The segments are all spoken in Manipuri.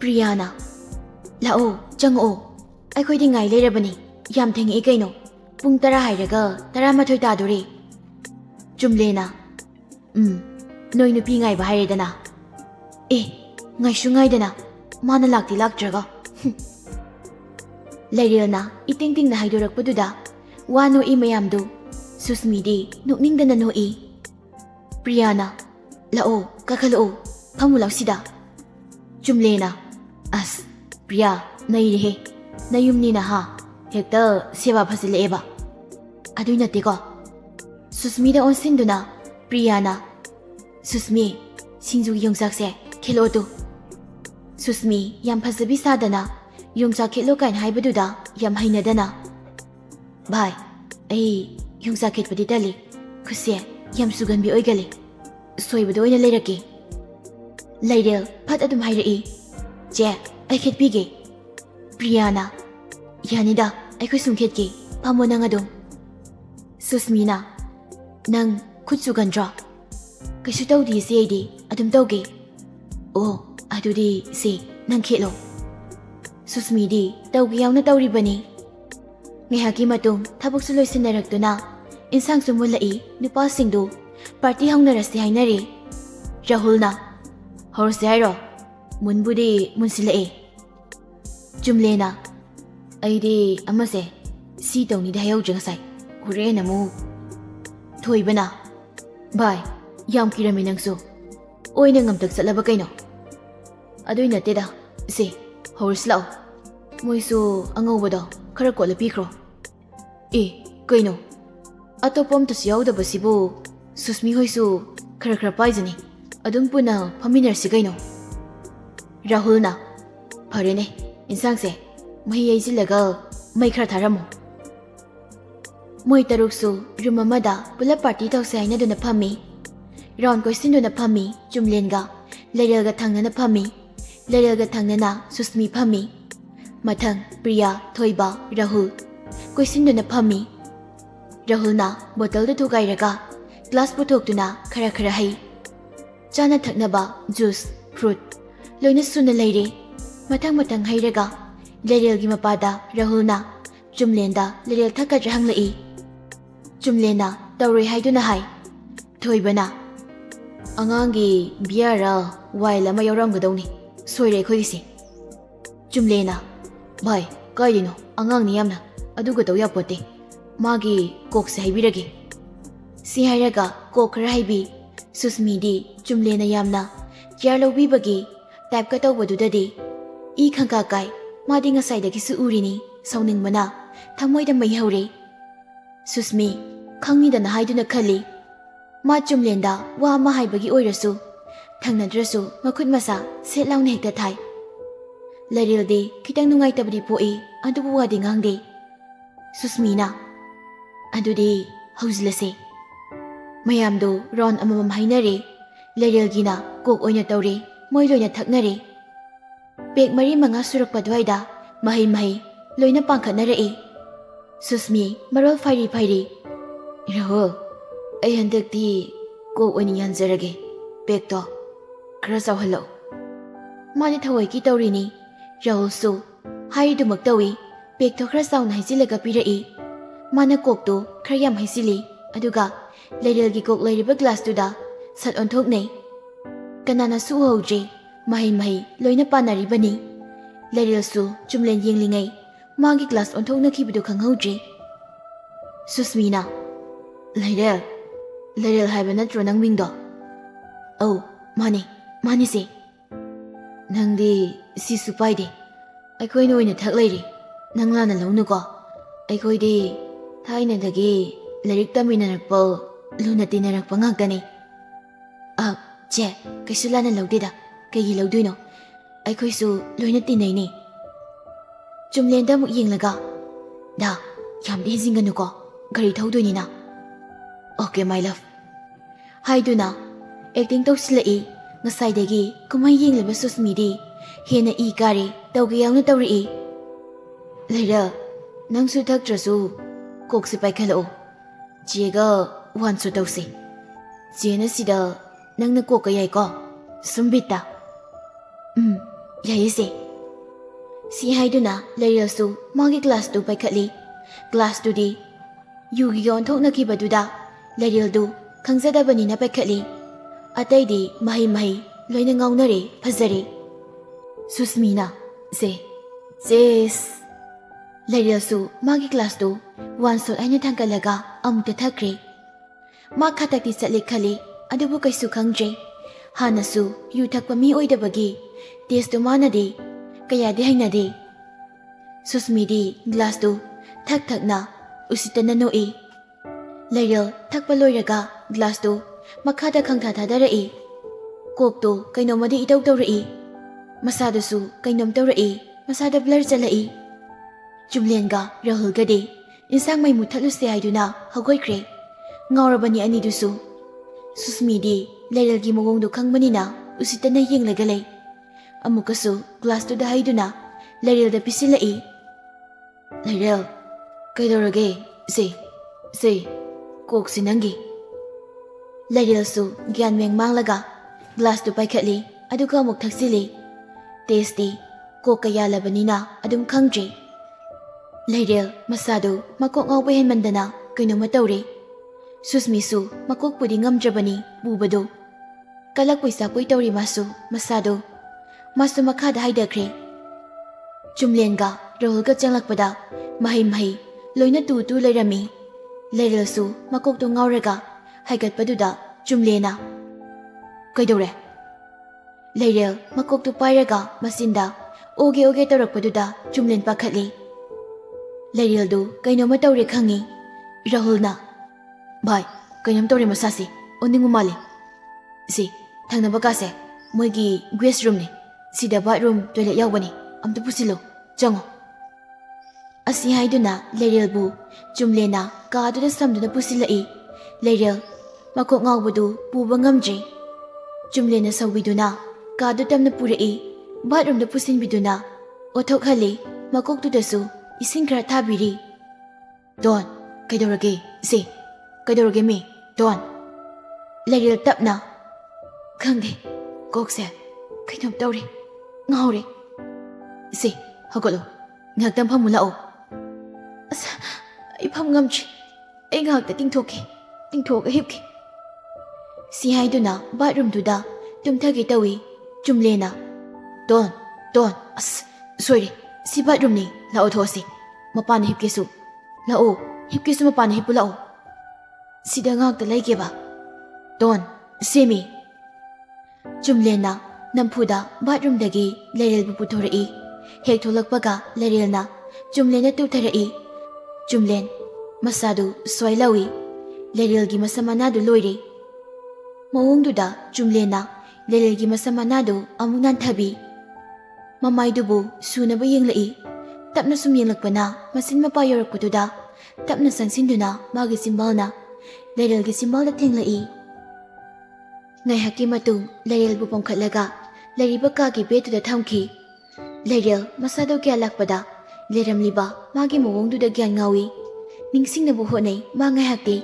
Priyana Lao Chang'o Akhoi ngai leirabani yam thengi kaino pung 10 hairaga 11 tadore Chumlena Noi nupi ngai ba hairedana ngai shu ngai dana mana lakti laktraga Lairelna iting ting na haidorakpaduda wano I mayamdu Susmidi nukningdana no I Priyana Lao kakalo pamulaw sida Chumlena As Priya nairehe nayumni na ha hekta sewa phasileeba adui nateko Susmida onsinduna Priyana Susmi singju yongsak se khelo tu Susmi yam phasabi sadana yongsak khelo kain haibaduda yam hainadana Bhai ai yongsak khetpadi tali khuse yam suganbi oigale soibado oina leirake Lairel phat adum hairei che ai khetpige Priyana Yanida akhoi sumkhetki phamo nang adum Susmina nang khutsu gandra kaishu tawdi se idi adum tawge adudi se nang khelo Susmidi tawgi yauna tawribani ngehaki matung thabuk suloi sinaraktuna insang sumulai nupa singdu party haunarasi hainari Rahulna horse hairo munbudi munsilae Chumlena Aidi amase si tawni da hayaw jangasai Hurena mu Thoibana Bhai yam kirami nangso Oina ngamtak salaba kaino Adoy nateda Se horse lao Moisu angawado khara kola pikro kaino Atopom tas yaw da basibu Susmi hoisu khara paizani Adum puna paminar si kaino Rahulna Parene insang se Mahi aisilaga mai khara tharamo Moi taruksu room amada pula party tawse haina duna phami round question duna phami Chumlenga Lairelga thangnana phami Lairelga thangnana Susmi phami Mathang Priya Thoiba Rahul question duna phami Rahulna bottle da thugairaga glass puthokduna khara hai chana thaknaba juice fruit loina suna leire mathang hairaga Lairelgi mapada Rahulna Chumlenda Lairel thakadra hanglai Chumlena tawrei haiduna hai Thoibana Angangi biara waila ma yawramgadawni soire khoisi Chumlena Bhai kaidino angang ni yamna aduga taw yapote magi kokse haibirage si hairaga kokra haibi Susmidi Chumlena yamna yarlobi bagi type ka tawbadudadi I khangka kai Madi ngasai dagi su urini sauning mana thamoida mai haure Susmi khangni dana haiduna khali ma Chumlenda wa ma haibagi oirasu thangnadrasu makhut masa setlauna hekta thai Laireldi khitang nungai tabdi poi adubu wadi ngangde Susmina adudi hauzlase mayamdo ron amamam hainare Lairelgina kok oina tawre moi loina thaknare Pek mari manga surak padwaida mahi loina pangkhatnarei Susmi marol fairi Rahul ai handakti ko oni yanjarage pek to khara sawhalo mani thawai ki tawrini Rahul su hai dumak tawi pek to khara sauna haisilaga pirai mana kok to khara yam haisili aduga Lairel gi kok lairiba glass tu da sat on thok nei kanana su hojre mahi loina panari bani Lairel su Chumlen yenglingai magi glass on thok na khibidu khanghaujre Susmina Lairel haiba natro nang mingdo mani se nangdi si supaide aikoi noina thak lairi nanglana launu ko aikoi di thaina dagi larik taminarakpa luna tinarakpa ngakani che kaisulana laudida kaigi lauduino aikoi su loina tinaini Chumlenda muk yenglaga da yamdi hinganu ko gari thaudoinina Okay my love haiduna acting tawsilai ngasaidagi kumai yengleba Susmidi hena I kari tawgi yawna tawri Lairel nangsu thaktrasu kokse paikhalao Jega wansu tawse Jena sida nangna koka yai ko sumbita ꯌꯥꯏꯌꯦꯁꯦ ꯁꯤ ꯍꯥꯏꯗꯨꯅ ꯂꯩꯔꯦꯜꯁꯨ ꯃꯥꯒꯤ ꯒ꯭ꯂꯥꯁꯇꯨ ꯄꯥꯏꯈꯠꯂꯤ ꯒ꯭ꯂꯥꯁꯇꯨꯗꯤ ꯌꯨꯒꯤꯒ ꯑꯣꯟꯊꯣꯛꯅꯈꯤꯕꯗꯨꯗ ꯂꯩꯔꯦꯜꯗꯨ ꯈꯪꯖꯗꯕꯅꯤꯅ ꯄꯥꯏꯈꯠꯂꯤ ꯑꯇꯩꯗꯤ ꯃꯍꯩ ꯂꯣꯏꯅ ꯉꯥꯎꯅꯔꯦ ꯐꯖꯔꯦ ꯁꯨꯁꯃꯤꯅ ꯆꯦꯁ ꯂꯩꯔꯦꯜꯁꯨ ꯃꯥꯒꯤ ꯒ꯭ꯂꯥꯁꯇꯨ ꯋꯥꯟ ꯁꯣꯠ ꯍꯥꯏꯅ ꯊꯥꯡꯒꯠꯂꯒ ꯑꯃꯨꯛꯇ ꯊꯛꯈ꯭ꯔꯦ ꯃꯥ ꯈꯥꯇꯛꯇꯤ ꯆꯠꯂꯦ ꯈꯜꯂꯤ ꯑꯗꯨꯕꯨ ꯀꯩꯁꯨ ꯈꯪꯗ꯭ꯔꯦ ꯍꯥꯟꯅꯁꯨ ꯌꯨ ꯊꯛꯄ ꯃꯤ ꯑꯣꯏꯗꯕꯒꯤ ꯇꯦꯁꯇꯨ ꯃꯥꯅꯗꯤ ꯀꯌꯥꯗꯤ ꯍꯩꯅꯗꯦ ꯁꯨꯁꯃꯤꯗꯤ ꯒ꯭ꯂꯥꯁꯇꯨ ꯊꯛꯅ ꯎꯁꯤꯠꯇꯅ ꯅꯣꯛꯏ ꯂꯩꯔꯦꯜ ꯊꯛꯄ ꯂꯣꯏꯔꯒ ꯒ꯭ꯂꯥꯁꯇꯨ ꯃꯈꯥꯗ ꯈꯪꯊꯥ ꯊꯥꯗꯔꯛꯏ ꯀꯣꯛꯇꯣ ꯀꯩꯅꯣꯃꯗꯤ ꯏꯇꯧ ꯇꯧꯔꯛꯏ ꯃꯁꯥꯗꯨꯁꯨ ꯀꯩꯅꯣꯝ ꯇꯧꯔꯛꯏ ꯃꯁꯥꯗ ꯕ꯭ꯂꯔ ꯆꯠꯂꯛꯏ ꯆꯨꯝꯂꯦꯟꯒ ꯔꯥꯍꯨꯜꯒꯗꯤ ꯏꯟꯁꯥꯡ ꯃꯩ ꯃꯨꯠꯊꯠꯂꯨꯁꯦ ꯍꯥꯏꯗꯨꯅ ꯍꯧꯒꯠꯈ꯭ꯔꯦ ꯉꯥꯎꯔꯕꯅꯤ ꯑꯅꯤꯗꯨꯁꯨ ꯁꯨꯁꯃꯤꯗꯤ ꯂꯩꯔꯦꯜꯒꯤ ꯃꯑꯣꯡꯗꯣ ꯈꯪꯕꯅꯤꯅ ꯎꯁꯤꯠꯇꯅ ꯌꯦꯡꯂꯒ ꯂꯩ ꯑꯃꯨꯛꯀꯁꯨ ꯒ꯭ꯂꯥꯁꯇꯨꯗ ꯍꯩꯗꯨꯅ ꯂꯩꯔꯦꯜꯗ ꯄꯤꯁꯤꯜꯂꯛꯏ ꯂꯩꯔꯦꯜ ꯀꯩꯗꯧꯔꯒꯦ ꯁꯦ ꯀꯣꯛꯁꯤ ꯅꯪꯒꯤ ꯂꯩꯔꯦꯜꯁꯨ ꯒ꯭ꯌꯥꯟ ꯃꯦꯡ ꯃꯥꯡꯂꯒ ꯒ꯭ꯂꯥꯁꯇꯨ ꯄꯥꯏꯈꯠꯂꯤ ꯑꯗꯨꯒ ꯑꯃꯨꯛ ꯊꯛꯆꯤꯜꯂꯤ ꯇꯦꯁꯇꯤ ꯀꯣꯛꯀ ꯌꯥꯜꯂꯕꯅꯤꯅ ꯑꯗꯨꯝ ꯈꯪꯗ꯭ꯔꯦ ꯂꯩꯔꯦꯜ ꯃꯁꯥꯗꯨ ꯃꯀꯣꯛ ꯉꯥꯎꯕ ꯍꯦꯟꯃꯟꯗꯅ ꯀꯩꯅꯣꯝꯃ ꯇꯧꯔꯦ ꯁꯨꯁꯃꯤꯁꯨ ꯃꯀꯣꯛꯄꯨꯗꯤ ꯉꯝꯗ꯭ꯔꯕꯅꯤ ꯄꯨꯕꯗꯣ ꯀꯂꯛꯄꯣꯏ ꯆꯥꯛꯄꯣꯏ ꯇꯧꯔꯤ ꯃꯥꯁꯨ ꯃꯈꯥꯗ ꯍꯥꯏꯗꯈ꯭ꯔꯦ ꯆꯨꯝꯂꯦꯟꯒ ꯔꯥꯍꯨꯜꯒ ꯆꯪꯂꯛꯄꯗ ꯃꯍꯩ ꯂꯣꯏꯅ ꯇꯨ ꯂꯩꯔꯝꯃꯤ ꯂꯩꯔꯦꯜꯁꯨ ꯃꯀꯣꯛꯇꯣ ꯉꯥꯎꯔꯒ ꯍꯥꯏꯒꯠꯄꯗꯨꯗ ꯆꯨꯝꯂꯦꯅ ꯀꯩꯗꯧꯔꯦ ꯂꯩꯔꯦꯜ ꯃꯀꯣꯛꯇꯨ ꯄꯥꯏꯔꯒ ꯃꯆꯤꯟꯗ ꯑꯣꯒꯦ ꯇꯧꯔꯛꯄꯗꯨꯗ ꯆꯨꯝꯂꯦꯟ ꯄꯥꯈꯠꯂꯤ ꯂꯩꯔꯦꯜꯗꯨ ꯀꯩꯅꯣꯝꯃ ꯇꯧꯔꯦ ꯈꯪꯉꯤ ꯔꯥꯍꯨꯜꯅ ꯚꯥꯏ ꯀꯩꯅꯣꯝ ꯇꯧꯔꯦ ꯃꯁꯥꯁꯤ ꯑꯣꯅꯤꯡꯕ ꯃꯥꯜꯂꯤ ꯊꯪꯅꯕ ꯀꯥꯁꯦ ꯃꯣꯏꯒꯤ ꯒꯦꯁ ꯔꯨꯝꯅꯤ ꯁꯤꯗ ꯕꯥꯠꯔꯨꯝ ꯇꯣꯏꯂꯦꯠ ꯌꯥꯎꯕꯅꯤ ꯑꯝꯇ ꯄꯨꯁꯤꯜꯂꯨ ꯆꯪꯉꯣ ꯑꯁꯤ ꯍꯥꯏꯗꯨꯅ ꯂꯩꯔꯦꯜꯕꯨ ꯆꯨꯝꯂꯦꯅ ꯀꯥꯗꯨꯗ ꯁꯝꯗꯨꯅ ꯄꯨꯁꯤꯜꯂꯛꯏ ꯂꯩꯔꯦꯜ ꯃꯀꯣꯛ ꯉꯥꯎꯕꯗꯨ ꯄꯨꯕ ꯉꯝꯗ꯭ꯔꯦ ꯆꯨꯝꯂꯦꯅ ꯁꯧꯕꯤꯗꯨꯅ ꯀꯥꯗꯨ ꯇꯞꯅ ꯄꯨꯔꯛꯏ ꯕꯥꯠꯔꯨꯝꯗ ꯄꯨꯁꯤꯟꯕꯤꯗꯨꯅ ꯑꯣꯊꯣꯛꯍꯜꯂꯤ ꯃꯀꯣꯛꯇꯨꯗꯁꯨ ꯏꯁꯤꯡ ꯈꯔ ꯊꯥꯕꯤꯔꯤ ꯗꯣꯟ ꯀꯩꯗꯧꯔꯒꯦ ꯀꯩꯗꯧꯔꯒꯦ ꯃꯤ ꯗꯣꯟ ꯂꯩꯔꯦꯜ ꯇꯞꯅ ꯈꯪꯗꯦ ꯀꯣꯛꯁꯦ ꯀꯩꯅꯣꯝ ꯇꯧꯔꯦ ꯉꯥꯎꯔꯦ ꯍꯧꯒꯠꯂꯣ ꯉꯥꯏꯍꯥꯛꯇꯪ ꯐꯝꯃꯨ ꯂꯥꯛꯑꯣ ꯑꯩ ꯐꯝ ꯉꯝꯗ꯭ꯔꯤ ꯑꯩ ꯉꯥꯏꯍꯥꯛꯇ ꯇꯤꯡꯊꯣꯛꯑꯒ ꯍꯤꯞꯈꯤ ꯁꯤ ꯍꯥꯏꯗꯨꯅ ꯕꯥꯠꯔꯨꯝꯗꯨꯗ ꯇꯨꯝꯊꯒꯦ ꯇꯧꯏ ꯆꯨꯝꯂꯦꯅ ꯗꯣꯟ ꯁꯣꯏꯔꯦ ꯁꯤ ꯕꯥꯠꯔꯨꯝꯅꯤ ꯂꯥꯛꯑꯣ ꯊꯣꯛꯑꯁꯤ ꯃꯄꯥꯟꯗ ꯍꯤꯞꯀꯦꯁꯨ ꯂꯥꯛꯑꯣ ꯍꯤꯞꯀꯦꯁꯨ ꯃꯄꯥꯟꯗ ꯍꯤꯞꯄꯨ ꯂꯥꯛꯑꯣ ꯁꯤꯗ ꯉꯥꯛꯇ ꯂꯩꯒꯦꯕ ꯗꯣꯟ ꯁꯦꯃꯤ ꯆꯨꯝꯂꯦꯟꯅ ꯅꯝꯐꯨꯗ ꯕꯥꯠꯔꯨꯝꯗꯒꯤ ꯂꯩꯔꯦꯜꯕꯨ ꯄꯨꯊꯣꯔꯛꯏ ꯍꯦꯛ ꯊꯣꯛꯂꯛꯄꯒ ꯂꯩꯔꯦꯜꯅ ꯆꯨꯝꯂꯦꯟꯅ ꯇꯨꯊꯔꯛꯏ ꯆꯨꯝꯂꯦꯟ ꯃꯁꯥꯗꯨ ꯁ꯭ꯋꯥꯏ ꯂꯥꯎꯏ ꯂꯩꯔꯦꯜꯒꯤ ꯃꯁꯝ ꯃꯅꯥꯗꯨ ꯂꯣꯏꯔꯦ ꯃꯑꯣꯡꯗꯨꯗ ꯆꯨꯝꯂꯦꯟꯅ ꯂꯩꯔꯦꯜꯒꯤ ꯃꯁꯝ ꯃꯅꯥꯗꯨ ꯑꯃꯨꯛ ꯅꯥꯟꯊꯕꯤ ꯃꯃꯥꯏꯗꯨꯕꯨ ꯁꯨꯅꯕ ꯌꯦꯡꯂꯛꯏ ꯇꯞꯅ ꯁꯨꯝ ꯌꯦꯡꯂꯛꯄꯅ ꯃꯆꯤꯟ ꯃꯄꯥ ꯌꯧꯔꯛꯄꯗꯨꯗ ꯇꯞꯅ ꯆꯪꯁꯤꯟꯗꯨꯅ ꯃꯥꯒꯤ ꯆꯤꯝꯕꯥꯜꯅ ꯂꯩꯔꯦꯜꯒꯤ ꯆꯤꯝꯕꯥꯜꯗ ꯊꯦꯡꯂꯛꯏ ꯉꯥꯏꯍꯥꯛꯀꯤ ꯃꯇꯨꯡ ꯂꯩꯔꯦꯜꯕꯨ ꯄꯣꯝꯈꯠꯂꯒ ꯂꯩꯔꯤꯕ ꯀꯥꯒꯤ ꯕꯦꯗꯇꯨꯗ ꯊꯝꯈꯤ ꯂꯩꯔꯦꯜ ꯃꯁꯥꯗꯣ ꯒ꯭ꯌꯥꯟ ꯂꯥꯛꯄꯗ ꯂꯩꯔꯝꯂꯤꯕ ꯃꯥꯒꯤ ꯃꯑꯣꯡꯗꯨꯗ ꯒ꯭ꯌꯥꯟ ꯉꯥꯎꯏ ꯅꯤꯡꯁꯤꯡꯅꯕ ꯍꯣꯠꯅꯩ ꯃꯥ ꯉꯥꯏꯍꯥꯛꯇꯤ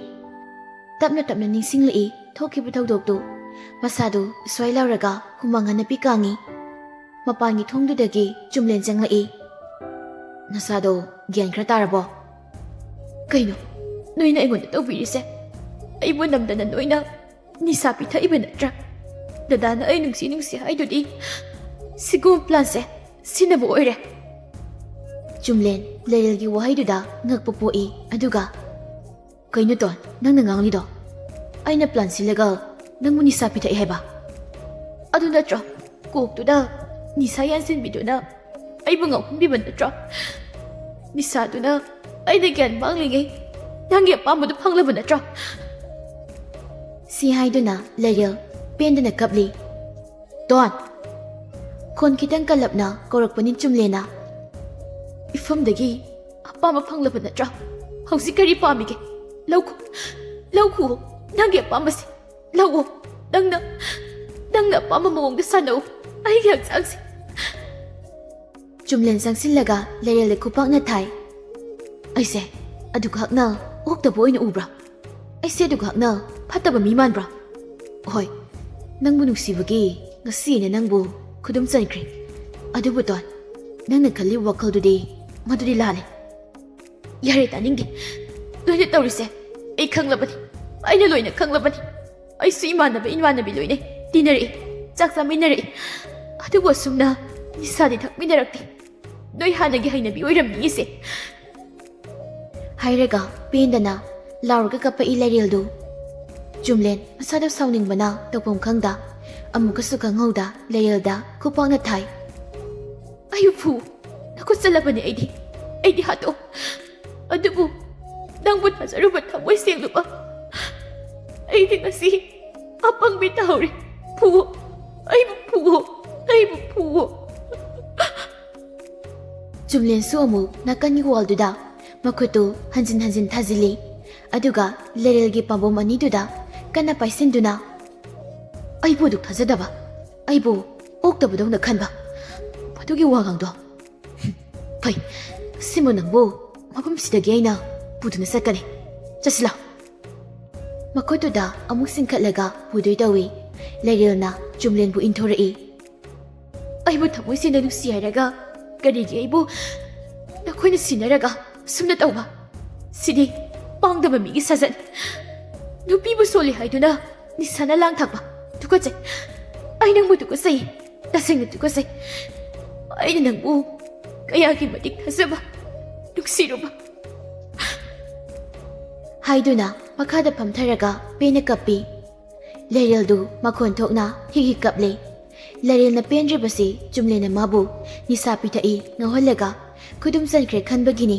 ꯇꯞꯅ ꯅꯤꯡꯁꯤꯡꯂꯛꯏ ꯊꯣꯛꯈꯤꯕ ꯊꯧꯗꯣꯛꯇꯨ ꯃꯁꯥꯗꯨ ꯁ꯭ꯋꯥꯏ ꯂꯥꯎꯔꯒ ꯍꯨꯃꯥꯡ ꯍꯟꯅꯄꯤ ꯀꯥꯡꯉꯤ ꯃꯄꯥꯟꯒꯤ ꯊꯣꯡꯗꯨꯗꯒꯤ ꯆꯨꯝꯂꯦꯟ ꯆꯪꯂꯛꯏ ꯅꯁꯥꯗꯣ ꯒ꯭ꯌꯥꯟ ꯈꯔ ꯇꯥꯔꯕꯣ ꯀꯩꯅꯣ ꯅꯣꯏꯅ ꯑꯩꯉꯣꯟꯗ ꯇꯧꯕꯤꯔꯤꯁꯦ ꯑꯩꯕꯨ ꯅꯝꯗꯅ ꯅꯣꯏꯅ ꯅꯤꯁꯥ ꯄꯤꯊꯛꯏꯕ ꯅꯠꯇ꯭ꯔꯥ ꯗꯗꯥꯅ ꯑꯩ ꯅꯨꯡꯁꯤ ꯍꯥꯏꯗꯨꯗꯤ ꯁꯤꯒꯨꯝꯕ ꯄ꯭ꯂꯥꯟꯁꯦ ꯁꯤꯟꯅꯕ ꯑꯣꯏꯔꯦ ꯆꯨꯝꯂꯦꯟ ꯂꯩꯔꯦꯜꯒꯤ ꯋꯥꯍꯩꯗꯨꯗ ꯉꯛꯄ ꯄꯣꯛꯏ ꯑꯗꯨꯒ ꯀꯩꯅꯣ ꯇꯣꯟ ꯅꯪꯅ ꯉꯥꯡꯂꯤꯗꯣ ꯑꯩꯅ ꯄ꯭ꯂꯥꯟ ꯁꯤꯜꯂꯒ ꯅꯪꯕꯨ ꯅꯤꯁꯥ ꯄꯤꯊꯛꯏ ꯍꯥꯏꯕ ꯑꯗꯨ ꯅꯠꯇ꯭ꯔꯣ ꯀꯣꯛꯇꯨꯗ ꯅꯤꯁꯥ ꯌꯥꯟꯁꯤꯟꯕꯤꯗꯨꯅ ꯑꯩꯕꯨ ꯉꯥꯎꯍꯟꯕꯤꯕ ꯅꯠꯇ꯭ꯔꯣ ꯅꯤꯁꯥꯗꯨꯅ ꯑꯩꯅ ꯒ꯭ꯌꯥꯟ ꯃꯥꯡꯂꯤꯉꯩ ꯅꯪꯒꯤ ꯑꯄꯥꯝꯕꯗꯨ ꯐꯪꯂꯕ ꯅꯠꯇ꯭ꯔꯣ ꯁꯤ ꯍꯥꯏꯗꯨꯅ ꯂꯩꯔꯦꯜ ꯄꯦꯟꯗꯅ ꯀꯞꯂꯤ ꯗꯣꯟ ꯈꯣꯟ ꯈꯤꯇꯪ ꯀꯜꯂꯞꯅ ꯀꯧꯔꯛꯄꯅꯤ ꯆꯨꯝꯂꯦꯅ ꯏꯐꯝꯗꯒꯤ ꯑꯄꯥꯝꯕ ꯐꯪꯂꯕ ꯅꯠꯇ꯭ꯔꯥ ꯍꯧꯖꯤꯛ ꯀꯔꯤ ꯄꯥꯝꯃꯤꯒꯦ ꯂꯧꯈꯨ ꯅꯪꯒꯤ ꯑꯄꯥꯝꯕꯁꯤ ꯂꯧꯑꯣ ꯅꯪꯅ ꯑꯄꯥꯝꯕ ꯃꯑꯣꯡꯗ ꯁꯥꯟꯅꯧ ꯑꯩꯒꯤ ꯍꯛꯆꯥꯡꯁꯤ ꯆꯨꯝꯂꯦꯟ ꯆꯪꯁꯤꯜꯂꯒ ꯂꯩꯔꯦꯜꯗ ꯈꯨꯄꯥꯛꯅ ꯊꯥꯏ ꯑꯩꯁꯦ ꯑꯗꯨꯈꯛꯅ ꯑꯣꯛꯇꯕ ꯑꯣꯏꯅ ꯎꯕ꯭ꯔꯥ ꯑꯩꯁꯦ ꯑꯗꯨꯈꯛꯅ ꯐꯠꯇꯕ ꯃꯤ ꯃꯥꯟꯕ꯭ꯔꯥ ꯍꯣꯏ ꯅꯪꯕꯨ ꯅꯨꯡꯁꯤꯕꯒꯤ ꯉꯁꯤꯅ ꯅꯪꯕꯨ ꯈꯨꯗꯨꯝ ꯆꯟꯈ꯭ꯔꯦ ꯑꯗꯨꯕꯨ ꯇꯣꯟ, ꯅꯪꯅ ꯈꯜꯂꯤ ꯋꯥꯈꯜꯗꯨꯗꯤ ꯃꯗꯨꯗꯤ ꯂꯥꯜꯂꯦ. ꯌꯥꯔꯦ ꯇꯥꯅꯤꯡꯗꯦ. ꯂꯣꯏꯅ ꯇꯧꯔꯤꯁꯦ ꯑꯩ ꯈꯪꯂꯕꯅꯤ. ꯑꯩꯅ ꯂꯣꯏꯅ ꯈꯪꯂꯕꯅꯤ. ꯑꯩꯁꯨ ꯏꯃꯥꯟꯅꯕꯤ ꯂꯣꯏꯅ ꯇꯤꯟꯅꯔꯛꯏ, ꯆꯥꯛ ꯆꯥꯃꯤꯟꯅꯔꯛꯏ. ꯑꯗꯨꯕꯨ ꯑꯁꯨꯝꯅ ꯅꯤꯁꯥꯗꯤ ꯊꯛꯃꯤꯟꯅꯔꯛꯇꯦ. ꯅꯣꯏ ꯍꯥꯟꯅꯒꯤ ꯍꯩꯅꯕꯤ ꯑꯣꯏꯔꯝꯅꯤꯁꯦ. ꯍꯥꯏꯔꯒ ꯄꯦꯟꯗꯅ ꯂꯥꯎꯔꯒ ꯀꯞꯄꯛꯏ ꯂꯩꯔꯦꯜꯗꯨ. ꯆꯨꯝꯂꯦꯟ ꯃꯁꯥꯗ ꯁꯥꯎꯅꯤꯡꯕꯅ ꯇꯧꯐꯝ ꯈꯪꯗ ꯑꯃꯨꯛꯀꯁꯨ ꯈꯪꯍꯧꯗ ꯂꯩꯔꯦꯜꯗ ꯈꯨꯄꯥꯛꯅ ꯊꯥꯏ. ꯑꯩꯕꯨ ꯐꯨ, ꯅꯈꯨꯠ ꯆꯠꯂꯕꯅꯤ ꯑꯩꯗꯤ ꯍꯥꯠꯇꯣ. ꯑꯗꯨꯕꯨ ꯅꯪꯕꯨ ꯊꯥꯖꯔꯨꯕ ꯊꯃꯣꯏ ꯁꯦꯡꯂꯨꯕ ꯑꯩꯗꯤ ꯉꯁꯤ ꯑꯄꯪꯕꯤ ꯇꯥꯍꯧꯔꯤ. ꯐꯨꯋꯣ, ꯑꯩꯕꯨ ꯐꯨꯋꯣ. ꯆꯨꯝꯂꯦꯟꯁꯨ ꯑꯃꯨꯛ ꯅꯥꯀꯟꯒꯤ ꯋꯥꯜꯗꯨꯗ ꯃꯈꯨꯠꯇꯨ ꯍꯟꯖꯤꯟ ꯍꯟꯖꯤꯟ ꯊꯥꯖꯤꯜꯂꯤ. ꯑꯗꯨꯒ ꯂꯩꯔꯦꯜꯒꯤ ꯄꯥꯝꯕꯣꯝ ꯑꯅꯤꯗꯨꯗ ꯀꯟꯅ ꯄꯥꯏꯁꯤꯟꯗꯨꯅ, ꯑꯩꯕꯨ ꯑꯗꯨꯛ ꯊꯥꯖꯗꯕ, ꯑꯩꯕꯨ ꯑꯣꯛꯇꯕꯗꯧꯅ ꯈꯟꯕ, ꯃꯗꯨꯒꯤ ꯋꯥꯉꯥꯡꯗꯣ ꯐꯩ. ꯁꯤꯃ ꯅꯪꯕꯨ ꯃꯐꯝꯁꯤꯗꯒꯤ ꯑꯩꯅ ꯄꯨꯗꯨꯅ ꯆꯠꯀꯅꯤ. ꯆꯠꯁꯤꯂꯥ. ꯃꯈꯨꯠꯇꯨꯗ ꯑꯃꯨꯛ ꯆꯤꯡꯈꯠꯂꯒ ꯄꯨꯗꯣꯏ ꯇꯧꯏ. ꯂꯩꯔꯦꯜꯅ ꯆꯨꯝꯂꯦꯟꯕꯨ ꯏꯟꯊꯣꯔꯛꯏ. ꯑꯩꯕꯨ ꯊꯃꯣꯏ ꯁꯦꯡꯅ ꯅꯨꯡꯁꯤ ꯍꯥꯏꯔꯒ ꯀꯔꯤꯒꯤ ꯑꯩꯕꯨ ꯅꯈꯣꯏꯅ ꯁꯤꯟꯅꯔꯒ ꯁꯨꯝꯅ ꯇꯧꯕ? ꯁꯤꯗꯤ ꯄꯥꯡꯗꯕ ꯃꯤꯒꯤ ꯁꯥꯖꯠ. ꯅꯨꯄꯤꯕꯨ ꯁꯣꯜꯂꯤ ꯍꯥꯏꯗꯨꯅ ꯅꯤꯁꯥꯅ ꯂꯥꯡꯊꯛꯄ. ꯇꯨꯀꯠꯆꯩ. ꯑꯩ ꯅꯪꯕꯨ ꯇꯨꯀꯠꯆꯩ. ꯇꯁꯦꯡꯅ ꯇꯨꯀꯠꯆꯩ. ꯑꯩꯅ ꯅꯪꯕꯨ ꯀꯌꯥꯒꯤ ꯃꯇꯤꯛ ꯊꯥꯖꯕ, ꯅꯨꯡꯁꯤꯔꯨꯕ. ꯍꯥꯏꯗꯨꯅ ꯃꯈꯥꯗ ꯐꯝꯊꯔꯒ ꯄꯦꯟꯅ ꯀꯞꯄꯤ. ꯂꯩꯔꯦꯜꯗꯨ ꯃꯈꯣꯟ ꯊꯣꯛꯅ ꯍꯤꯛ ꯀꯞꯂꯦ. ꯂꯩꯔꯦꯜꯅ ꯄꯦꯟꯗ꯭ꯔꯤꯕꯁꯤ ꯆꯨꯝꯂꯦꯟꯅ ꯃꯥꯕꯨ ꯅꯤꯁꯥ ꯄꯤꯊꯛꯏ ꯉꯥꯎꯍꯜꯂꯒ ꯈꯨꯗꯨꯝ ꯆꯟꯈ꯭ꯔꯦ ꯈꯟꯕꯒꯤꯅꯤ.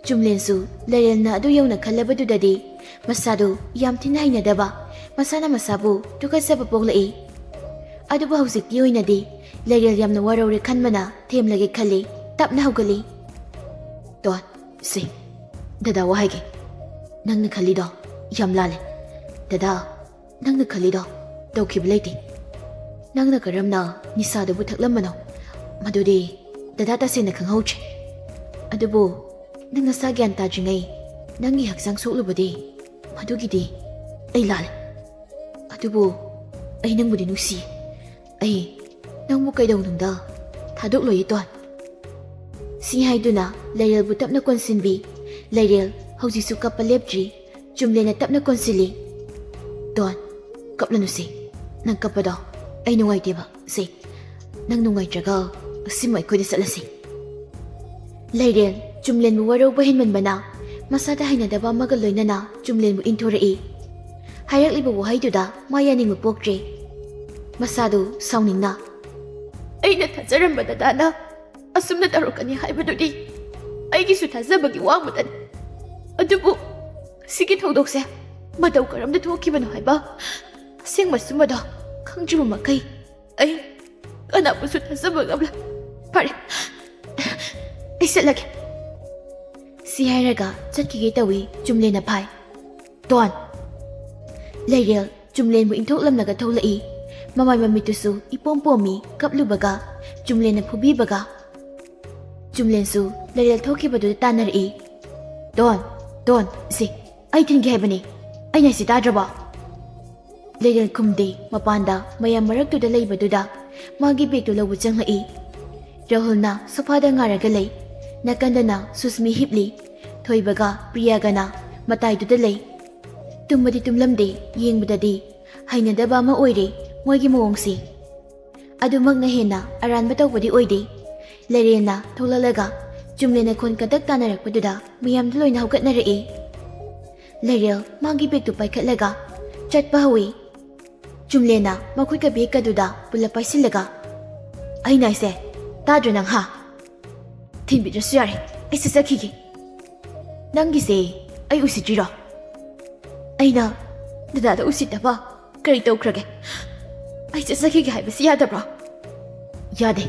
ꯆꯨꯝꯂꯦꯟꯁꯨ ꯂꯩꯔꯦꯜꯅ ꯑꯗꯨ ꯌꯧꯅ ꯈꯜꯂꯕꯗꯨꯗꯗꯤ ꯃꯁꯥꯗꯨ ꯌꯥꯝ ꯊꯤꯅ ꯍꯩꯅꯗꯕ, ꯃꯁꯥꯅ ꯃꯁꯥꯕꯨ ꯇꯨꯀꯠꯆꯕ ꯄꯣꯛꯂꯛꯏ. ꯑꯗꯨꯕꯨ ꯍꯧꯖꯤꯛꯀꯤ ꯑꯣꯏꯅꯗꯤ ꯂꯩꯔꯦꯜ ꯌꯥꯝꯅ ꯋꯥꯔꯧꯔꯦ ꯈꯟꯕꯅ ꯊꯦꯝꯂꯒꯦ ꯈꯜꯂꯤ. ꯇꯞꯅ ꯍꯧꯒꯠꯂꯤ. ꯇꯣꯟ, ꯁꯤ ꯗꯗꯥ ꯋꯥꯍꯩꯒꯦ. ꯅꯪꯅ ꯈꯜꯂꯤꯗꯣ ꯌꯥꯝ ꯂꯥꯜꯂꯦ. ꯗꯗꯥ, ꯅꯪꯅ ꯈꯜꯂꯤꯗꯣ ꯇꯧꯈꯤꯕ ꯂꯩꯇꯦ. ꯅꯪꯅ ꯀꯔꯝꯅ ꯅꯤꯁꯥꯗꯨꯕꯨ ꯊꯛꯂꯝꯕꯅꯣ ꯃꯗꯨꯗꯤ ꯗꯗꯥ ꯇꯁꯦꯡꯅ ꯈꯪꯍꯧꯗ꯭ꯔꯦ. ꯑꯗꯨꯕꯨ ꯅꯪ ꯅꯁꯥ ꯒ꯭ꯌꯥꯟ ꯇꯥꯗ꯭ꯔꯤꯉꯩ ꯅꯪꯒꯤ ꯍꯛꯆꯥꯡ ꯁꯣꯛꯂꯨꯕꯗꯤ ꯃꯗꯨꯒꯤꯗꯤ ꯑꯩ ꯂꯥꯜꯂꯦ. ꯑꯗꯨꯕꯨ ꯑꯩ ꯅꯪꯕꯨꯗꯤ ꯅꯨꯡꯁꯤ. ꯑꯩ ꯅꯪꯕꯨ ꯀꯩꯗꯧꯅꯨꯡꯗ ꯊꯥꯗꯣꯛꯂꯣꯏ ꯇꯣꯟ. ꯁꯤ ꯍꯥꯏꯗꯨꯅ ꯂꯩꯔꯦꯜꯕꯨ ꯇꯞꯅ ꯀꯣꯟꯁꯤꯟꯕꯤ. ꯂꯩꯔꯦꯜ ꯍꯧꯖꯤꯛꯁꯨ ꯀꯞꯄ ꯂꯦꯞꯇ꯭ꯔꯤ. ꯆꯨꯝꯂꯦꯟꯅ ꯇꯞꯅ ꯀꯣꯟꯁꯤꯜꯂꯤ. ꯇꯣꯟ, ꯀꯞꯂꯅꯨꯁꯤ. ꯅꯪ ꯀꯞꯄꯗꯣ ꯑꯩ ꯅꯨꯡꯉꯥꯏꯇꯦꯕ. ꯁꯤ ꯅꯪ ꯅꯨꯡꯉꯥꯏꯇ꯭ꯔꯒ ꯑꯁꯤꯃ ꯑꯩꯈꯣꯏꯗ ꯆꯠꯂꯁꯤ. ꯂꯩꯔꯦꯜ ꯆꯨꯝꯂꯦꯟꯕꯨ ꯋꯥꯔꯧꯕ ꯍꯦꯟꯃꯟꯕꯅ ꯃꯁꯥꯗ ꯍꯩꯅꯗꯕ ꯑꯃꯒ ꯂꯣꯏꯅꯅ ꯆꯨꯝꯂꯦꯟꯕꯨ ꯏꯟꯊꯣꯔꯛꯏ. ꯍꯥꯏꯔꯛꯂꯤꯕ ꯋꯥꯍꯩꯗꯨꯗ ꯃꯥ ꯌꯥꯅꯤꯡꯕ ꯄꯣꯛꯇ꯭ꯔꯦ. ꯃꯁꯥꯗꯨ ꯁꯥꯎꯅꯤꯡꯅ, ꯑꯩꯅ ꯊꯥꯖꯔꯝꯕ ꯗꯗꯥꯅ ꯑꯁꯨꯝꯅ ꯇꯧꯔꯛꯀꯅꯤ ꯍꯥꯏꯕꯗꯨꯗꯤ ꯑꯩꯒꯤꯁꯨ ꯊꯥꯖꯕꯒꯤ ꯋꯥꯡꯃꯗꯅꯤ. ꯑꯗꯨꯕꯨ ꯁꯤꯒꯤ ꯊꯧꯗꯣꯛꯁꯦ ꯃꯇꯧ ꯀꯔꯝꯅ ꯊꯣꯛꯈꯤꯕꯅꯣ ꯍꯥꯏꯕ ꯑꯁꯦꯡꯕ ꯆꯨꯝꯕꯗꯣ ꯈꯪꯗ꯭ꯔꯤꯕ ꯃꯈꯩ ꯑꯩ ꯀꯅꯥꯕꯨꯁꯨ ꯊꯥꯖꯕ ꯉꯝꯂꯣꯏ. ꯐꯔꯦ, ꯑꯩ ꯆꯠꯂꯒꯦ. ꯁꯤ ꯍꯥꯏꯔꯒ ꯆꯠꯈꯤꯒꯦ ꯇꯧꯏ. ꯆꯨꯝꯂꯦꯟꯅ ꯐꯥꯏ. ꯇꯣꯟ. ꯂꯩꯔꯦꯜ ꯆꯨꯝꯂꯦꯟꯕꯨ ꯏꯟꯊꯣꯛꯂꯝꯂꯒ ꯊꯣꯛꯂꯛꯏ. ꯃꯃꯥꯏ ꯃꯃꯤꯠꯇꯨꯁꯨ ꯏꯄꯣꯝ ꯄꯣꯝꯃꯤ ꯀꯞꯂꯨꯕꯒ, ꯆꯨꯝꯂꯦꯟꯅ ꯐꯨꯕꯤꯕꯒ. ꯆꯨꯝꯂꯦꯟꯁꯨ ꯂꯩꯔꯦꯜ ꯊꯣꯛꯈꯤꯕꯗꯨꯗ ꯇꯥꯟꯅꯔꯛꯏ. ꯇꯣꯟ, ꯁꯤ ꯑꯩ ꯊꯤꯟꯒꯦ ꯍꯥꯏꯕꯅꯤ. ꯑꯩꯅ ꯁꯤ ꯇꯥꯗ꯭ꯔꯕꯣ? ꯂꯩꯔꯦꯜ ꯈꯨꯝꯗꯦ. ꯃꯄꯥꯟꯗ ꯃꯌꯥꯝ ꯃꯔꯛꯇꯨꯗ ꯂꯩꯕꯗꯨꯗ ꯃꯥꯒꯤ ꯕꯦꯒꯇꯨ ꯂꯧꯕ ꯆꯪꯂꯛꯏ. ꯔꯥꯍꯨꯜꯅ ꯁꯣꯐꯥꯗ ꯉꯥꯔꯒ ꯂꯩ. ꯅꯥꯀꯟꯗꯅ ꯁꯨꯁꯃꯤ ꯍꯤꯞꯂꯤ. ꯊꯣꯏꯕꯒ ꯄ꯭ꯔꯤꯌꯥꯒꯅ ꯃꯇꯥꯏꯗꯨꯗ ꯂꯩ. ꯇꯨꯝꯕꯗꯤ ꯇꯨꯝꯂꯝꯗꯦ. ꯌꯦꯡꯕꯗꯗꯤ ꯍꯩꯅꯗꯕ ꯑꯃ ꯑꯣꯏꯔꯦ ꯃꯣꯏꯒꯤ ꯃꯑꯣꯡꯁꯤ. ꯑꯗꯨꯃꯛꯅ ꯍꯦꯟꯅ ꯑꯔꯥꯟꯕ ꯇꯧꯕꯗꯤ ꯑꯣꯏꯗꯦ. ꯂꯩꯔꯦꯜꯅ ꯊꯣꯛꯂꯛꯂꯒ ꯆꯨꯝꯂꯦꯟꯅ ꯈꯣꯟ ꯀꯟꯇꯛ ꯇꯥꯟꯅꯔꯛꯄꯗꯨꯗ ꯃꯌꯥꯝꯗꯨ ꯂꯣꯏꯅ ꯍꯧꯒꯠꯅꯔꯛꯏ. ꯂꯩꯔꯦꯜ ꯃꯥꯒꯤ ꯕꯦꯒꯇꯨ ꯄꯥꯏꯈꯠꯂꯒ ꯆꯠꯄ ꯍꯧꯏ. ꯆꯨꯝꯂꯦꯟꯅ ꯃꯈꯨꯠꯀ ꯕꯦꯒꯀꯗꯨꯗ ꯄꯨꯜꯂꯞ ꯄꯥꯏꯁꯤꯜꯂꯒ, ꯑꯩꯅ ꯍꯥꯏꯁꯦ ꯇꯥꯗ꯭ꯔ ꯅꯪ ꯍꯥ? ꯊꯤꯟꯕꯤꯗ꯭ꯔꯁꯨ ꯌꯥꯔꯦ, ꯑꯩ ꯆꯠꯈꯤꯒꯦ. ꯅꯪꯒꯤꯁꯦ ꯑꯩ ꯎꯁꯤꯠꯇ꯭ꯔꯤꯔꯣ? ꯑꯩꯅ ꯗꯗꯥꯗ ꯎꯁꯤꯠꯇꯕ ꯀꯔꯤ ꯇꯧꯈ꯭ꯔꯒꯦ? ꯑꯩ ꯆꯠꯆꯈꯤꯒꯦ ꯍꯥꯏꯕꯁꯤ ꯌꯥꯗꯕ꯭ꯔꯣ? ꯌꯥꯗꯦ.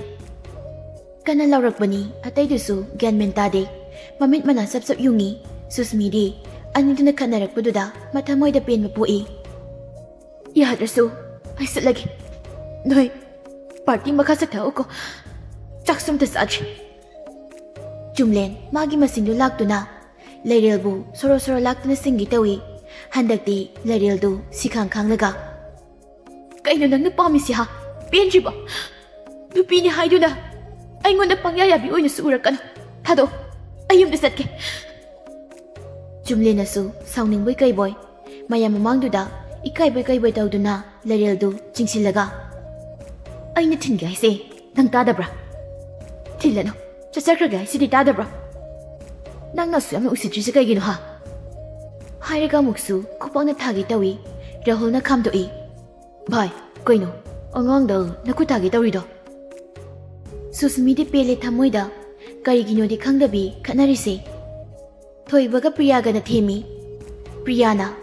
ꯀꯟꯅ ꯂꯥꯎꯔꯛꯄꯅꯤ. ꯑꯇꯩꯗꯨꯁꯨ ꯒ꯭ꯌꯥꯟ ꯃꯦꯟ ꯇꯥꯗꯦ. ꯃꯃꯤꯠ ꯃꯅꯥ ꯆꯞ ꯆꯞ ꯌꯨꯡꯉꯤ. ꯁꯨꯁꯃꯤꯗꯤ ꯑꯅꯤꯗꯨꯅ ꯈꯠꯅꯔꯛꯄꯗꯨꯗ ꯃꯊꯃꯣꯏꯗ ꯄꯦꯟꯕ ꯄꯣꯛꯏ. ꯌꯥꯗ꯭ꯔꯁꯨ ꯑꯩ ꯆꯠꯂꯒꯦ. ꯅꯣꯏ ꯄꯥꯔꯇꯤ ꯃꯈꯥ ꯆꯠꯊꯧꯀꯣ. ꯆꯥꯛꯁꯨ ꯑꯝꯇ ꯆꯥꯗ꯭ꯔꯤ. ꯆꯨꯝꯂꯦꯟ ꯃꯥꯒꯤ ꯃꯁꯤꯡꯗꯨ ꯂꯥꯛꯇꯨꯅ ꯂꯩꯔꯦꯜꯕꯨ ꯁꯣꯔꯣ ꯁꯣꯔꯣ ꯂꯥꯛꯇꯨꯅ ꯁꯤꯡꯒꯦ ꯇꯧꯏ. ꯍꯟꯗꯛꯇꯤ ꯂꯩꯔꯦꯜꯗꯨ ꯁꯤꯈꯥꯡ ꯈꯥꯡꯂꯒ, ꯀꯩꯅꯣ ꯅꯪꯅ ꯄꯥꯝꯃꯤꯁꯤ ꯍꯥ? ꯄꯦꯟꯗ꯭ꯔꯤꯕꯣ? Nupini haiduna. Aingonda pangyayabbi oina su urakano. Thado. Ayumda satke. Jumle nasu sauningboy kaiboy. Mayam mamangduda ikaiboy kaiboy tawduna Lereldu chingsilaga. Aina thinga haise nang tadabra. Thilano. Chachakraga haise di tadabra. Nang nasu yamna usitrise kaigino ha. Hairaga muksu kupangna thagi tawi. Rahulna khamdoi. Bhai, koino. Angangda nakutagi tawrido. Susmidi pele thamoida karigino di khangdabi khatnarise. Thoibaga Priyaga na themi. Priyana.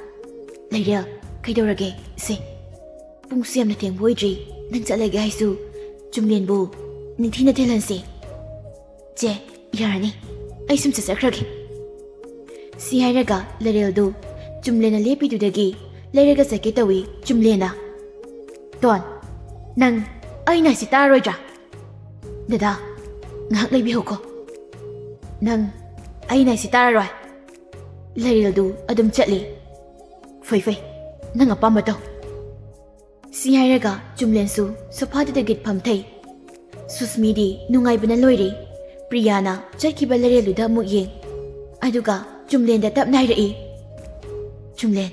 Laira, kaidorage se. Pungsi yamna thengboidri nang chatlaga haisu Jumlenbu ningthina thilhanse. Je, yarani. Ai sum chachakrage. Si hairaga Lereldu Jumlena lepidudagi Lairaga sake tawi Jumlena. Don, nang aina si taroidra. Dada, ngahak leibiho ko. Nang aina si tararoi. Lereldu adum chatli. Fai, nang apamba taw. Si hairaga Jumlensu sophadada git phamthai. Susmidi nungaibana loire. Priyana chatkiba Lereluda amuk yeng. Aduga Jumlenda tapnairai. Jumlen,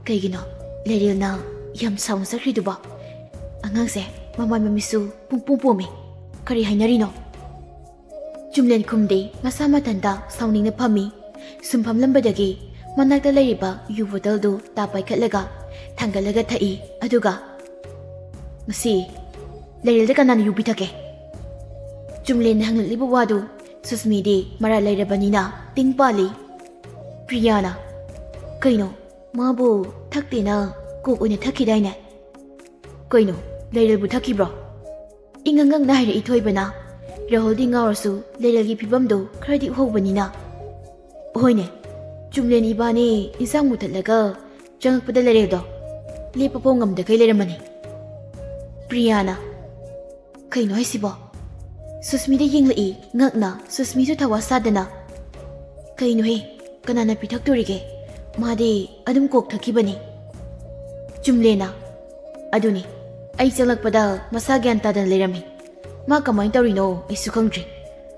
kaigino Lerelna yam saung sakriduba. Angangse mamay mamisu pungpumi. Kari hainarino. Jumlen kumde masama tanda sauning na pami. Sumpam lambadagi manakta lairiba yubodaldu tapay katlaga tanggalaga thai aduga. Ngasi Lerelda kanana yubitake. Jumlen hangliba wadu Susmidi mara lairabanina tingpali. Priyana, kaino mabu thakte na kok oina thakidaina. Kaino Lerelbu thakibro. Ingangang na haira Thoibana. Rahul di ngawrasu Lerelgi phibamdo kharadi hobanina. Hoine, Jumlen ibani isang mutalaga changakpada Lereldo. Lepapo ngamda kay leramani. Priyana, kaino haisibo. Susmida yinglai ngakna Susmisu thawa sadana. Kaino he kanana pithaktorige. Made adum kok thakibani. Jumlena, aduni ai chalakpada masa gyan tadan lerami. Ma kamai tawrino isu khangdri.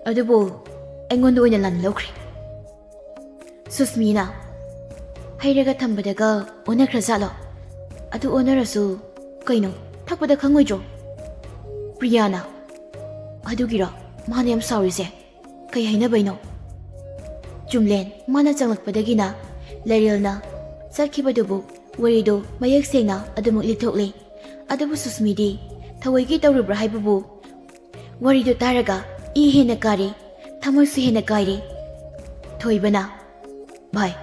Adubo aingonda oina lan lawkhri. Susmina, hairaga thambadaga onakhra jalo. Adu onarasu kaino thakpada khangoidro. Priyana, adugira mana yam sawrise. Kai hainabaino. Jumlen mana changlakpadagina Lerelna sakhibadubu warido mayak sengna adumuk lithokle. Adabu Susmidi thawaigi tawribra haibabu warido taraga I hena kari thamoisu hena kairi. Thoibana, bhai,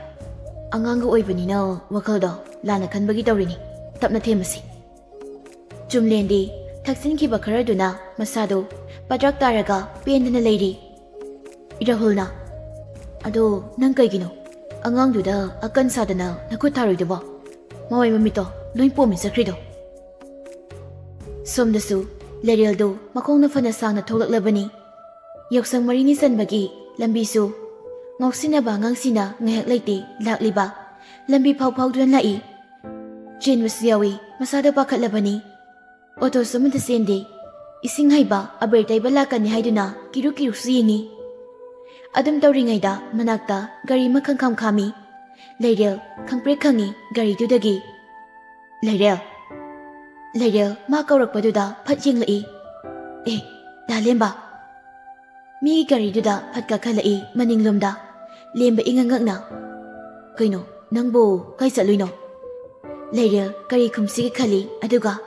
anganga oibanina wakaldo lana khanbagi tawrini tapna themasi. Jumlendi thaksinkiba kharaduna masado padrak taraga pendana leiri. Irahulna, ado nang kaigino angangduda akan sadana nakut tharoiduba. Mawai mamito loin pomi sakrido. Somdasu Lereldo makongna fana sangna tholaklabani. Yoksang marini sanbagi lambisu ngausinaba ngangsina ngahak leite lakliba. Lambi phawdun lai. Jenwas yawi masada pakhatlabani. Oto sumunta sende ising haiba abertai balakani haiduna kiru siyingi. Adum tawringaida manakta gari makhang khami. Lerel khangpre khangi gari dudagi. Lerel ma kaurakpaduda phat yinglai. Dalemba. Mi gari duda phat ka khalai maninglomda. Lemba ingangakna. Kaino nangbo kai chatluino. Lerel gari khumsi khali aduga.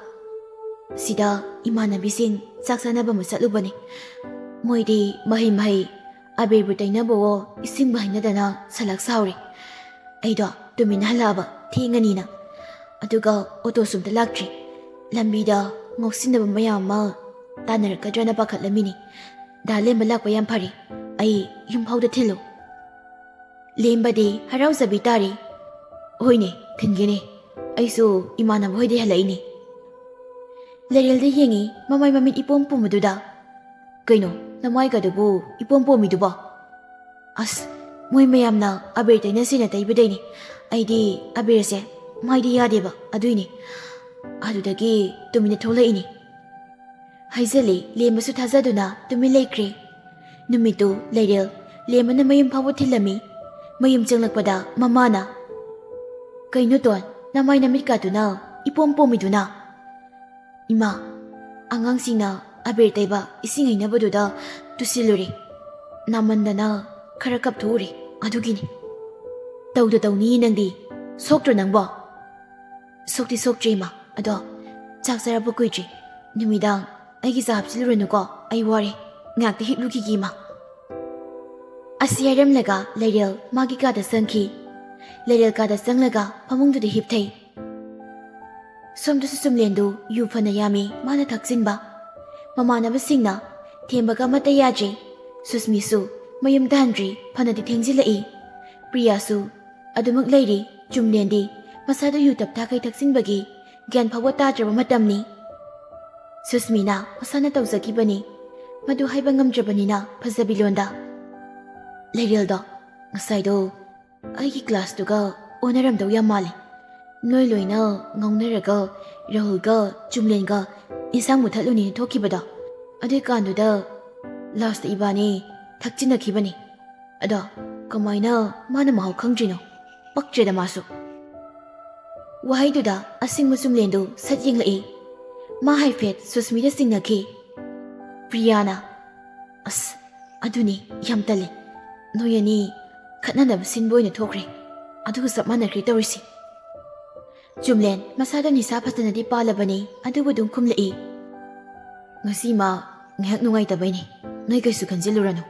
Sida imanabising saksanaba musatlubani. Moidi mahi abebu tainabo ising bahinadana salak sauri. Aido tumina halaba thinganina. Aduga oto sumta laktri. Lambida ngoksinaba mayama tanarakkadrana pakhatlamini. Da lemba lakpa yam phari. Ai yumphauda thilo. Lembade harauzabi tari. Hoine thingene. Aisu imanaba hoide halaini. Lerelda yengi mamai mamit ipom pumaduda. Kaino namai gadubu ipom pomiduba. As moi mayamna aber taina sina taibidaini. Aidi aberse maidi yadeba aduini. Adudagi tumina tholaini. Haizali lembasu thazaduna tumin leikre. Numitu leirel lemana mayum phabu thilami. Mayum changlakpada mamana. Kaino ton namay namit kaduna ipom-pomiduna. Ima, angangsingna abir taiba ising hainabaduda tusiluri. Namandana khara kapthuri adugini. Tawda tawni nangdi soktra nangbo. Sokti soktre ma ado chak sarabu kuitri. Numidang aigi sa hapsiluranuko ay wari ngakti hipluki gima. Asiyaram laga leirel magi kada sangki. Leirel kada sanglaga pamungdu de hipthai. Somdu susumlendu yu fana yami mana thaksinba. Mamanaba singna thembaga mata yajri. Susmisu mayum dandri fana di thengzilai. Priyasu adumak leiri chumlendi masado yu tapta kai thaksinbagi gyan phawa tadraba matamni. Susmina masana tawzakibani. Madu haiba ngamdrabanina phazabilonda. Leireldo ngasaido aigi class tuga onaramdaw yam mali. Noi loina ngawnaraga Rahulga Chumlenga insang muthaluni thokibada. Ade kanduda last ibani thakchinakibani. Ada kamaina mana mahau khangdrino paktreda masu. Wahaiduda asing musumlendu satyinglai. Ma haifet Susmida singnaki. Priyana as aduni yam tale. Noyani khatnanab sinboina thokre. Adugu sapmanakri tawrisi. Chumlen masada nisa phatana di palabani adubu dum khumlai. Ngasi ma ngahak nungai tabaini. Noi kaisu khanjiluranu.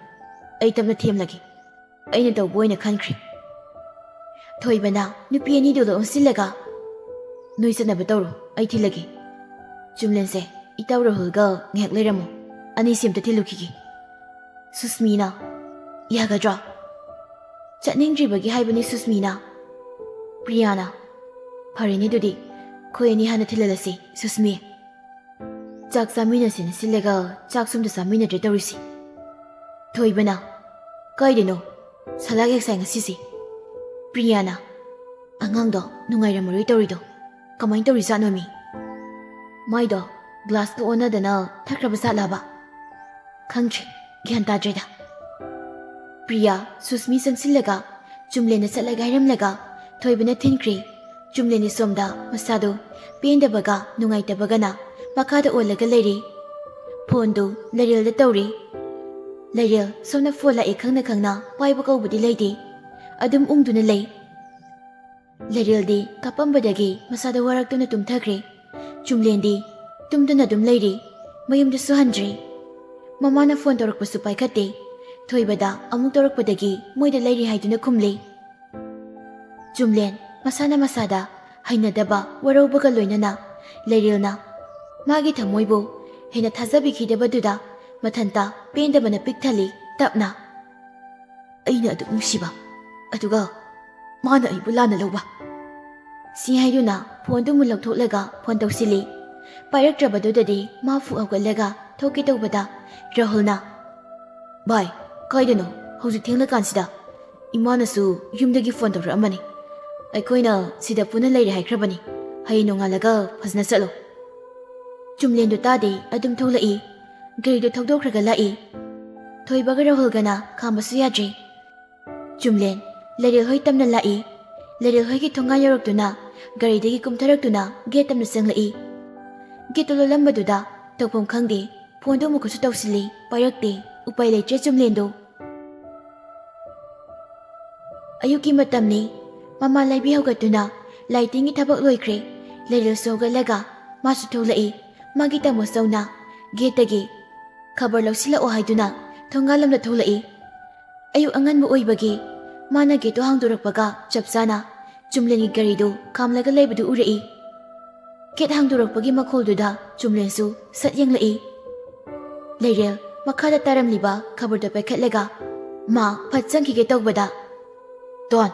Ai tamna themlagi. Aina tawboina khankri. Thoibana nupi ani dolo onsilaga. Noi sanaba tawro ai thilagi. Chumlen se itawro hulga ngahak leiramu. Ani simta thilukigi. Susmina yagadra. Chatningdribagi haibani Susmina. Priyana Parini dudi koyani hana thilalasi Susmi. Chak samina sin silega chak sumda samina dretarisi. Thoibana kaideno salage sang sisi. Priyana angangdo nungairamuri torido kamain torisa nomi. Maido glass to ona dana thakrabasa laba. Khangchi gyanta dreda. Priya Susmi sang silega chumlena salaga hiramlaga thoibana thinkri. Chumleni somda masado pendabaga nungaitabagana makada olaga leiri. Phondu leirel da tawri. Leirel somna fola e khangna khangna paiba kaubudi leidi. Adum ungduna lei. Leirel di kapambadagi masada waraktuna tumthakri. Chumlendi tumduna dum leiri. Mayumda suhandri. Mamana phone torakpasu paikate. Thoibada amuk torakpadagi moida leiri haiduna khumli. Chumlen masana masada hainadaba waraubaga loinana leirilna magi thamoibu hena thazabikhidabaduda mathanta pendabana pikthali tapna aina adu nungsiba aduga mana aibu lana loba si haiduna phone du mulak tholaga phone tawsili pairaktrabadudadi mafu awgalaga thoki tawbada Rahulna bai kaidano hauji thengla kansida imanasu yumdagi phone tawra amani Aikoina sida puna leiri haikrabani. Hai nongalaga phazna salo. Chumlendu tadi adum tholai. Garidu thawdokhraga lai. Thoibaga Rahulgana khamasu yadri. Chumlen leiril hoi tamna lai. Leiril hoi ki thonga yoroktuna garidagi kumtharaktuna gate tamna sanglai. Gate lolambaduda tawpam khangde phone do mukusu tawsili pairakte upai leitre chumlendu. Ayuki matamni Mama laibi haugatuna lightingi thabak loikre leiril sogalaga masu tholai magi tamo sauna getagi khabar lausila o haiduna thongalamla tholai ayu angan mu oibagi mana geto hangdurakpaga chapsana chumleni garidu kamlaga leibudu urai get hangdurakpagi makholduda chumlensu satyang-lai leiril makhada taramliba khabardo paikhatlaga ma phatsangki ge tawbada Don